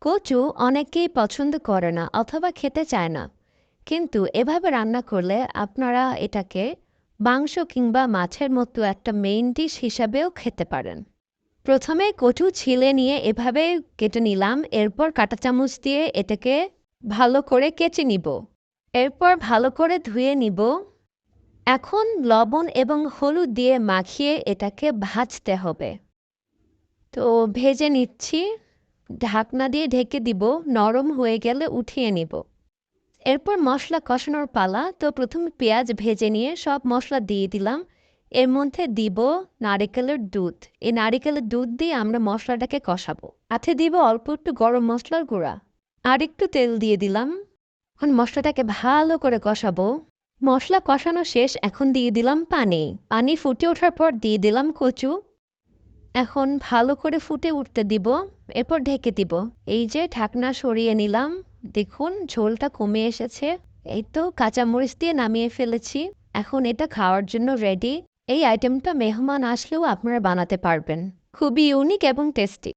কচু অনেকেই পছন্দ করে না অথবা খেতে চায় না, কিন্তু এভাবে রান্না করলে আপনারা এটাকে মাংস কিংবা মাছের মতো একটা মেইন ডিশ হিসাবেও খেতে পারেন। প্রথমে কচু ছিলে নিয়ে এভাবে কেটে নিলাম, এরপর কাঁটা চামচ দিয়ে এটাকে ভালো করে কেচে নিব, এরপর ভালো করে ধুয়ে নিব। এখন লবণ এবং হলুদ দিয়ে মাখিয়ে এটাকে ভাজতে হবে। তো ভেজে নিচ্ছি, ঢাকনা দিয়ে ঢেকে দিব, নরম হয়ে গেলে উঠিয়ে নিব। এরপর মশলা কষানোর পালা। তো প্রথমে পেঁয়াজ ভেজে নিয়ে সব মশলা দিয়ে দিলাম, এর মধ্যে দিব নারিকেলের দুধ। এই নারিকেলের দুধ দিয়ে আমরা মশলাটাকে কষাবো। সাথে দিব অল্প একটু গরম মশলার গুঁড়া, আর একটু তেল দিয়ে দিলাম। এখন মশলাটাকে ভালো করে কষাবো। মশলা কষানো শেষ, এখন দিয়ে দিলাম পানি। পানি ফুটে ওঠার পর দিয়ে দিলাম কচু। এখন ভালো করে ফুটে উঠতে দিব, এরপর ঢেকে দিব। এই যে ঢাকনা সরিয়ে নিলাম, দেখুন ঝোলটা কমে এসেছে। এই তো কাঁচামরিচ দিয়ে নামিয়ে ফেলেছি। এখন এটা খাওয়ার জন্য রেডি। এই আইটেমটা মেহমান আসলেও আপনারা বানাতে পারবেন, খুবই ইউনিক এবং টেস্টি।